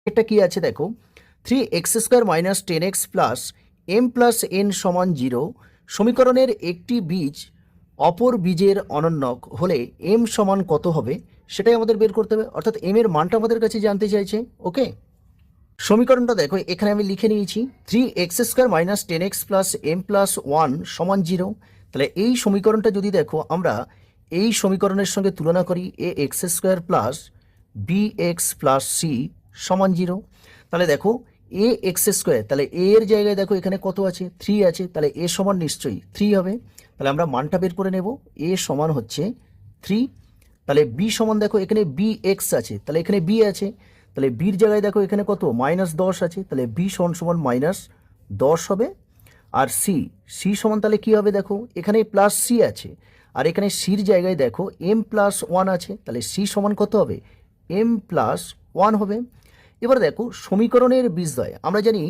এটা কি আছে দেখো, 3x² - 10x plus m plus n সমান 0 সমীকরণের একটি বীজ অপর বীজের অনন্যক হলে m সমান কত হবে সেটাই আমাদের বের করতে হবে। অর্থাৎ m এর মানটা আমাদের কাছে জানতে চাইছে। ওকে, সমীকরণটা দেখো এখানে আমি লিখে নিয়েছি 3x² - 10x plus m plus 1 সমান 0। তাহলে এই সমীকরণটা যদি দেখো আমরা এই সমীকরণের সঙ্গে তুলনা করি, ax² plus bx plus c সমান 0। তাহলে দেখো ax², তাহলে a এর জায়গায় দেখো এখানে কত আছে, 3 আছে, তাহলে a সমান নিশ্চয়ই 3 হবে। তাহলে আমরা মানটা বের করে নেব, a সমান হচ্ছে 3। তাহলে b সমান দেখো এখানে bx আছে, তাহলে এখানে b আছে, তাহলে বির জায়গায় দেখো এখানে কত -10 আছে, তাহলে b সমান সমান -10 হবে। আর সি সমান তাহলে কি হবে দেখো এখানে প্লাস সি আছে, আর এখানে সির জায়গায় দেখো m প্লাস 1 আছে, তাহলে সি সমান কত হবে m প্লাস 1 হবে। এবার দেখো সমীকরণের বীজদ্বয়, আমরা জানি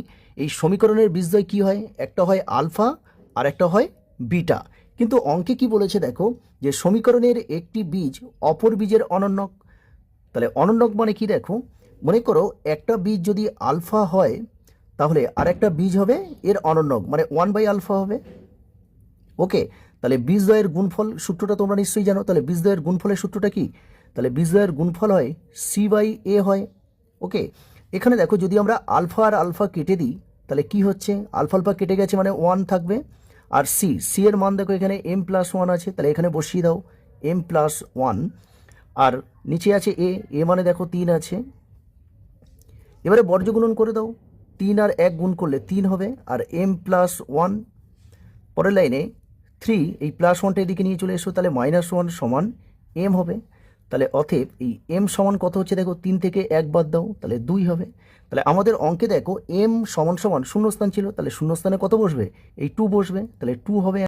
এই সমীকরণের বীজদ্বয় কি হয়, একটা হয় আলফা আর একটা হয় বিটা। কিন্তু অঙ্কে কি বলেছে দেখো যে সমীকরণের একটি বীজ অপর বীজের অনন্যক। তাহলে অনন্যক মানে কি দেখো, মনে করো একটা বীজ যদি আলফা হয় তাহলে আরেকটা বীজ হবে এর অনন্যক, মানে 1/α হবে। ওকে, তাহলে বীজদ্বয়ের গুণফল সূত্রটা তোমরা নিশ্চয়ই জানো। তাহলে বীজদ্বয়ের গুণফলের সূত্রটা কি, তাহলে বীজদ্বয়ের গুণফল হয় c/a হয়। ওকে, এখানে দেখো যদি আমরা আলফা আর আলফা কেটে দিই তাহলে কি হচ্ছে, আলফা আলফা কেটে গেছে মানে 1 থাকবে। আর সি এর মান দেখো এখানে m প্লাস 1 আছে, তাহলে এখানে বসিয়ে দাও m প্লাস 1। আর নিচে আছে এ মানে দেখো 3 আছে। এবারে বর্জ্য গুণন করে দাও, 3 আর 1 গুণ করলে 3 হবে, আর m প্লাস 1। পরের লাইনে 3, এই প্লাস 1টা এদিকে নিয়ে চলে এসো, তাহলে -1 সমান m হবে। তাহলে অতএব এই m সমান কত হচ্ছে দেখো, 3 থেকে 1 বাদ দাও, তাহলে 2 হবে। তাহলে আমাদের অঙ্কে দেখো m সমান সমান শূন্যস্থান ছিল, তাহলে শূন্যস্থানে কত বসবে, এই 2 বসবে, তাহলে 2 হবে।